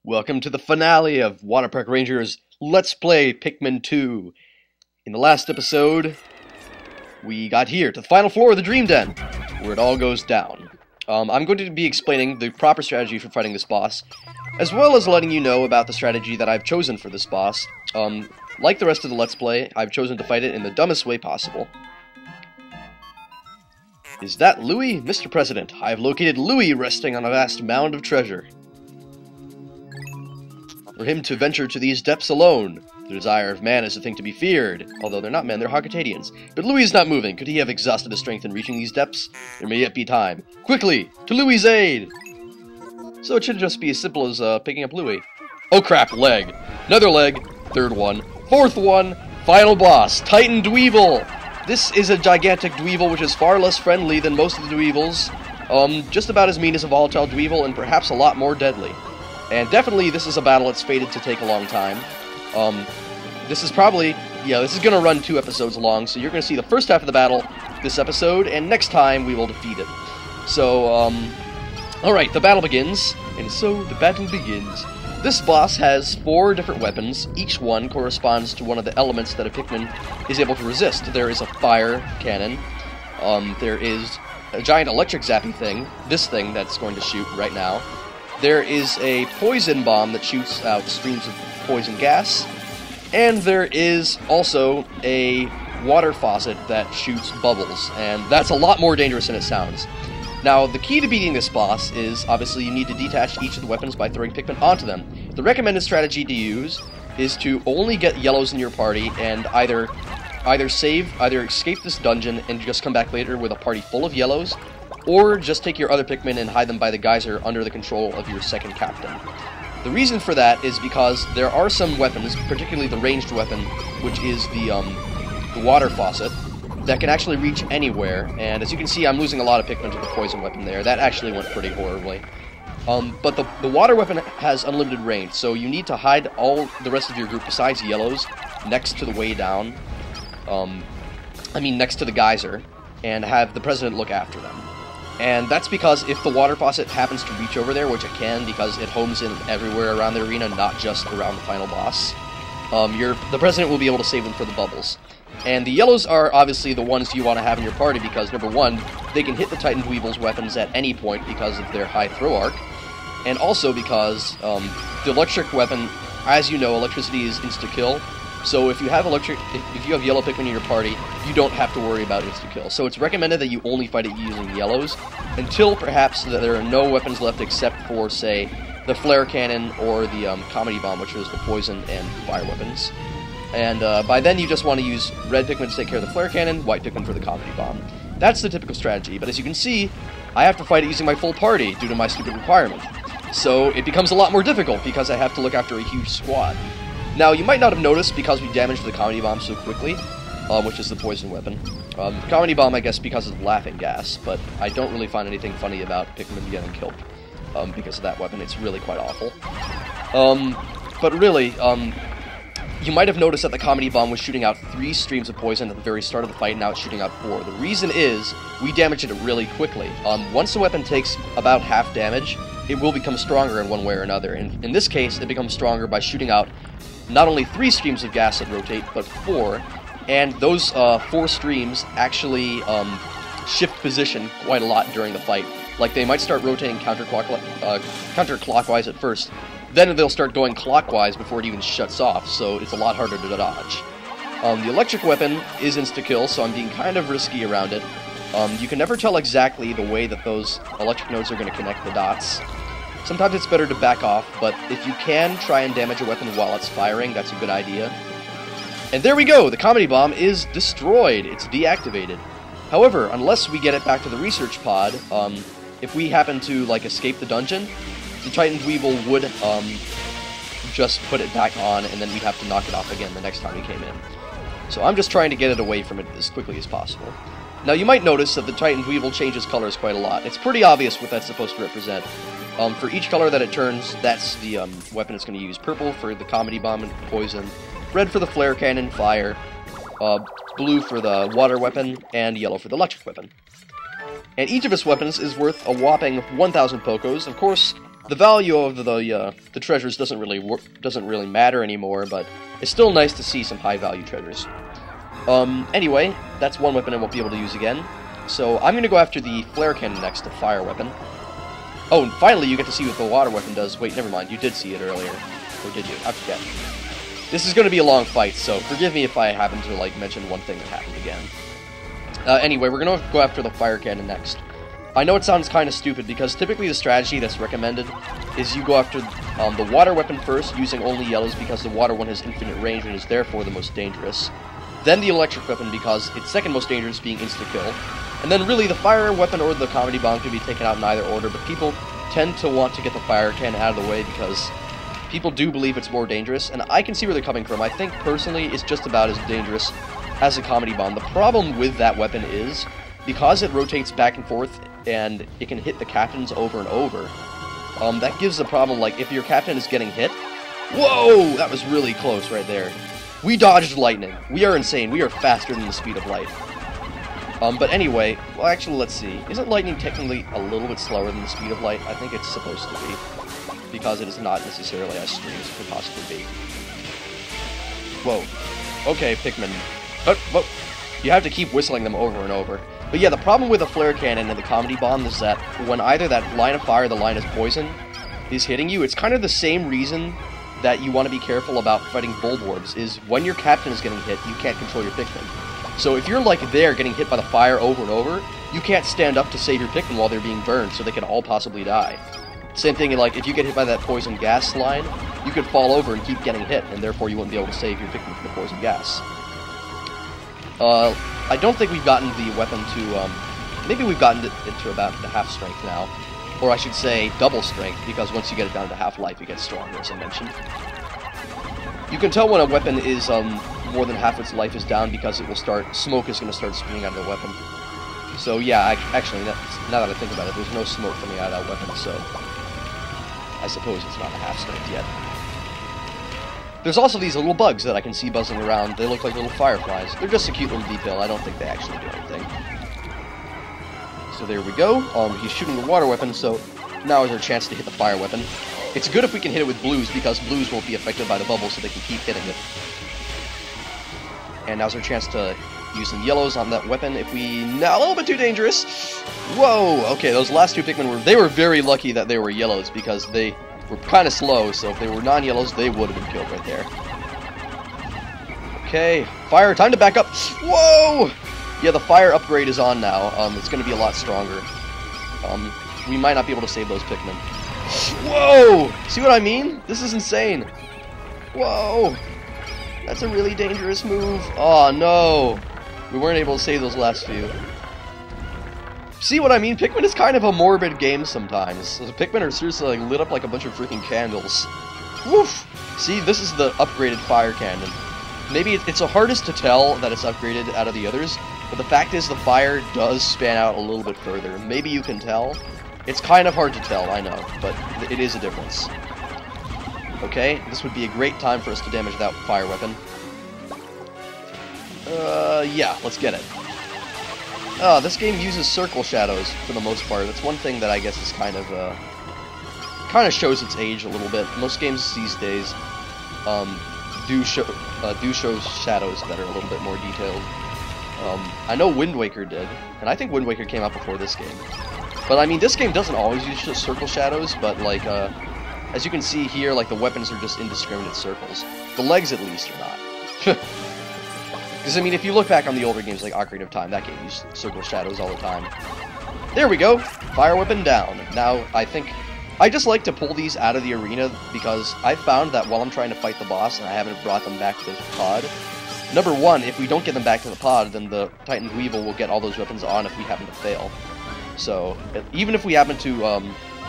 Welcome to the finale of WaterparkRanger's Let's Play Pikmin 2. In the last episode, we got here to the final floor of the Dream Den, where it all goes down. I'm going to be explaining the proper strategy for fighting this boss, as well as letting you know about the strategy that I've chosen for this boss. Like the rest of the Let's Play, I've chosen to fight it in the dumbest way possible. Is that Louie? Mr. President, I have located Louie resting on a vast mound of treasure. For him to venture to these depths alone, the desire of man is a thing to be feared. Although they're not men, they're Hocatadians. But Louie is not moving. Could he have exhausted his strength in reaching these depths? There may yet be time. Quickly! To Louie's aid! So it should just be as simple as picking up Louie. Oh crap, leg. Another leg. Third one. Fourth one. Final boss, Titan Dweevil. This is a gigantic Dweevil which is far less friendly than most of the Dweevils. Just about as mean as a volatile Dweevil and perhaps a lot more deadly. And definitely, this is a battle that's fated to take a long time. This is probably, this is going to run 2 episodes long, so you're going to see the first half of the battle this episode, and next time we will defeat it. So, alright, the battle begins, and so the battle begins. This boss has 4 different weapons. Each one corresponds to one of the elements that a Pikmin is able to resist. There is a fire cannon, there is a giant electric zapping thing, this thing that's going to shoot right now. There is a poison bomb that shoots out streams of poison gas, and there is also a water faucet that shoots bubbles, and that's a lot more dangerous than it sounds. Now, the key to beating this boss is, obviously, you need to detach each of the weapons by throwing Pikmin onto them. The recommended strategy to use is to only get yellows in your party and either escape this dungeon and just come back later with a party full of yellows, or just take your other Pikmin and hide them by the geyser under the control of your second captain. The reason for that is because there are some weapons, particularly the ranged weapon, which is the water faucet, that can actually reach anywhere, and as you can see, I'm losing a lot of Pikmin to the poison weapon there. That actually went pretty horribly. But the water weapon has unlimited range, so you need to hide all the rest of your group besides yellows next to the way down, next to the geyser, and have the president look after them. And that's because if the water faucet happens to reach over there, which it can because it homes in everywhere around the arena, not just around the final boss, the president will be able to save them for the bubbles. And the yellows are obviously the ones you want to have in your party because, number one, they can hit the Titan Dweevil's weapons at any point because of their high throw arc, and also because the electric weapon, as you know, electricity is insta-kill. So if you have yellow Pikmin in your party, you don't have to worry about insta-kill. So it's recommended that you only fight it using yellows, until perhaps there are no weapons left except for, say, the flare cannon or the comedy bomb, which is the poison and fire weapons. And by then you just want to use red Pikmin to take care of the flare cannon, white Pikmin for the comedy bomb. That's the typical strategy, but as you can see, I have to fight it using my full party due to my stupid requirement. So it becomes a lot more difficult because I have to look after a huge squad. Now, you might not have noticed because we damaged the comedy bomb so quickly, which is the poison weapon. The comedy bomb, I guess, because of laughing gas, but I don't really find anything funny about Pikmin getting killed because of that weapon. It's really quite awful. But really, you might have noticed that the comedy bomb was shooting out 3 streams of poison at the very start of the fight, and now it's shooting out 4. The reason is, we damaged it really quickly. Once the weapon takes about half damage, it will become stronger in one way or another. And in this case, it becomes stronger by shooting out not only 3 streams of gas that rotate, but 4, and those 4 streams actually shift position quite a lot during the fight. Like, they might start rotating counterclockwise at first, then they'll start going clockwise before it even shuts off, so it's a lot harder to dodge. The electric weapon is insta-kill, so I'm being kind of risky around it. You can never tell exactly the way that those electric nodes are going to connect the dots. Sometimes it's better to back off, but if you can try and damage a weapon while it's firing, that's a good idea. And there we go! The comedy bomb is destroyed! It's deactivated. However, unless we get it back to the research pod, if we happen to, escape the dungeon, the Titan Dweevil would, just put it back on, and then we'd have to knock it off again the next time he came in. So I'm just trying to get it away from it as quickly as possible. Now, you might notice that the Titan Dweevil changes colors quite a lot. It's pretty obvious what that's supposed to represent. For each color that it turns, that's the weapon it's going to use. Purple for the comedy bomb and poison, red for the flare cannon, fire, blue for the water weapon, and yellow for the electric weapon. And each of its weapons is worth a whopping 1,000 Pokos. Of course, The value of the treasures doesn't really matter anymore, but it's still nice to see some high-value treasures. Anyway, that's one weapon I won't be able to use again. So I'm going to go after the flare cannon next, the fire weapon. Oh, and finally you get to see what the water weapon does. Wait, never mind, you did see it earlier. Or did you? I forget. This is going to be a long fight, so forgive me if I happen to, like, mention one thing that happened again. Anyway, we're going to go after the fire cannon next. I know it sounds kind of stupid, because typically the strategy that's recommended is you go after the water weapon first, using only yellows because the water one has infinite range and is therefore the most dangerous. Then the electric weapon because it's second most dangerous, being insta-kill. And then really the fire weapon or the comedy bomb can be taken out in either order, but people tend to want to get the fire cannon out of the way because people do believe it's more dangerous, and I can see where they're coming from. I think personally it's just about as dangerous as a comedy bomb. The problem with that weapon is, because it rotates back and forth and it can hit the captains over and over, that gives the problem, like, if your captain is getting hit... Whoa! That was really close right there. We dodged lightning. We are insane. We are faster than the speed of light. But anyway, well, actually, let's see. Isn't lightning technically a little bit slower than the speed of light? I think it's supposed to be, because it is not necessarily as straight as it could possibly be. Whoa. Okay, Pikmin. But you have to keep whistling them over and over. But yeah, the problem with the flare cannon and the comedy bomb is that when either that line of fire or the line of poison is hitting you, it's kind of the same reason that you want to be careful about fighting bulborbs, is when your captain is getting hit, you can't control your Pikmin. So if you're like there getting hit by the fire over and over, you can't stand up to save your Pikmin while they're being burned, so they can all possibly die. Same thing, like, if you get hit by that poison gas line, you could fall over and keep getting hit, and therefore you wouldn't be able to save your Pikmin from the poison gas. I don't think we've gotten the weapon to, maybe we've gotten it to about the half strength now. Or I should say, double strength, because once you get it down to half life, it gets stronger, as I mentioned. You can tell when a weapon is, more than half its life is down, because it will start, smoke is going to start spewing out of the weapon. So yeah, actually, now that I think about it, there's no smoke coming out of that weapon, so I suppose it's not a half strength yet. There's also these little bugs that I can see buzzing around. They look like little fireflies. They're just a cute little detail. I don't think they actually do anything. So there we go. He's shooting the water weapon, so now is our chance to hit the fire weapon. It's good if we can hit it with blues, because blues won't be affected by the bubble, so they can keep hitting it. And now's our chance to use some yellows on that weapon if we... Now, a little bit too dangerous! Whoa! Okay, those last two Pikmin were very lucky that they were yellows, because they were kind of slow, so if they were non-yellows, they would have been killed right there. Okay, fire, time to back up! Whoa! Yeah, the fire upgrade is on now. It's going to be a lot stronger. We might not be able to save those Pikmin. Whoa! See what I mean? This is insane. Whoa! That's a really dangerous move. Oh, no. We weren't able to save those last few. See what I mean? Pikmin is kind of a morbid game sometimes. The Pikmin are seriously like, lit up like a bunch of freaking candles. Woof! See, this is the upgraded fire cannon. Maybe it's the hardest to tell that it's upgraded out of the others, but the fact is the fire does span out a little bit further. Maybe you can tell. It's kind of hard to tell, I know, but it is a difference. Okay, this would be a great time for us to damage that fire weapon. Yeah, let's get it. This game uses circle shadows for the most part. That's one thing that I guess is kind of shows its age a little bit. Most games these days do show shadows that are a little bit more detailed. I know Wind Waker did, and I think Wind Waker came out before this game. But I mean, this game doesn't always use just circle shadows, but like, as you can see here, like the weapons are just indiscriminate circles. The legs, at least, are not. Because I mean, if you look back on the older games like Ocarina of Time, that game used circle shadows all the time. There we go! Fire weapon down. Now, I just like to pull these out of the arena because I found that while I'm trying to fight the boss and I haven't brought them back to the pod, number one, if we don't get them back to the pod, then the Titan Dweevil will get all those weapons on if we happen to fail. So, even if we happen to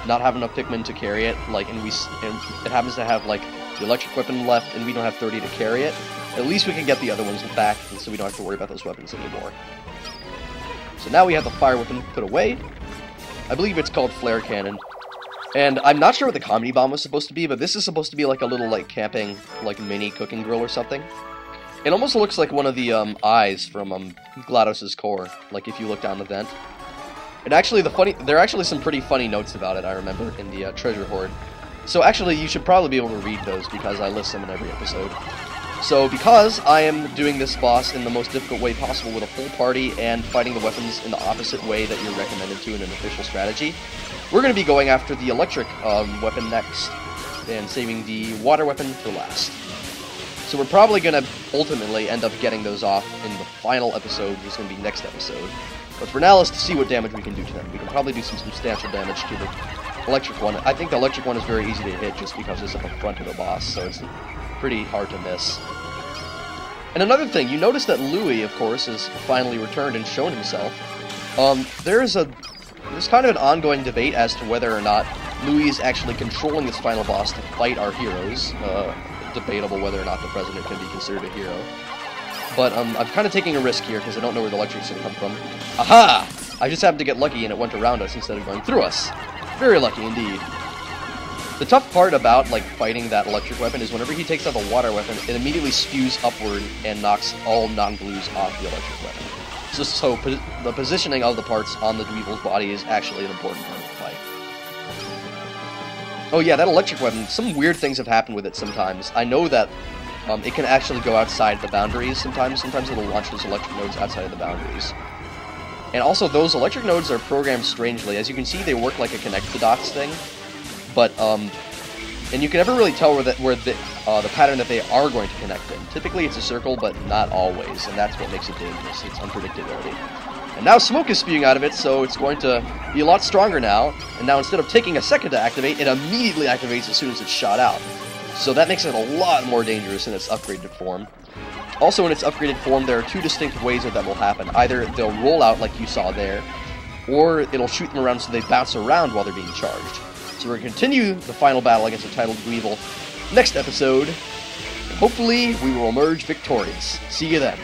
not have enough Pikmin to carry it, like, and it happens to have, like, the electric weapon left and we don't have 30 to carry it, at least we can get the other ones back, so we don't have to worry about those weapons anymore. So now we have the fire weapon put away. I believe it's called Flare Cannon. And I'm not sure what the comedy bomb was supposed to be, but this is supposed to be like a little, like, camping, like, mini cooking grill or something. It almost looks like one of the eyes from GLaDOS's core, like if you look down the vent. And actually, there are actually some pretty funny notes about it, I remember, in the treasure hoard. So actually, you should probably be able to read those, because I list them in every episode. So, because I am doing this boss in the most difficult way possible with a full party and fighting the weapons in the opposite way that you're recommended to in an official strategy, we're going to be going after the electric weapon next, and saving the water weapon for last. So we're probably going to ultimately end up getting those off in the final episode, which is going to be next episode. But for now, let's see what damage we can do to them. We can probably do some substantial damage to the electric one. I think the electric one is very easy to hit just because it's at the front of the boss, so it's pretty hard to miss. And another thing, you notice that Louie, of course, has finally returned and shown himself. There's kind of an ongoing debate as to whether or not Louie is actually controlling this final boss to fight our heroes. Debatable whether or not the president can be considered a hero. But I'm kind of taking a risk here because I don't know where the electric's going to come from. Aha! I just happened to get lucky and it went around us instead of going through us. Very lucky indeed. The tough part about fighting that electric weapon is whenever he takes out the water weapon, it immediately spews upward and knocks all non-blues off the electric weapon. So the positioning of the parts on the Dweevil's body is actually an important part of the fight. Oh yeah, that electric weapon, some weird things have happened with it sometimes. I know that it can actually go outside the boundaries sometimes. Sometimes it'll launch those electric nodes outside of the boundaries. And also, those electric nodes are programmed strangely. As you can see, they work like a connect the dots thing. But, and you can never really tell where the pattern that they are going to connect in. Typically it's a circle, but not always, and that's what makes it dangerous. It's unpredictability. And now smoke is spewing out of it, so it's going to be a lot stronger now. And now instead of taking a second to activate, it immediately activates as soon as it's shot out. So that makes it a lot more dangerous in its upgraded form. Also, in its upgraded form, there are two distinct ways that will happen. Either they'll roll out like you saw there, or it'll shoot them around so they bounce around while they're being charged. So we're going to continue the final battle against the titled Dweevil next episode. Hopefully, we will emerge victorious. See you then.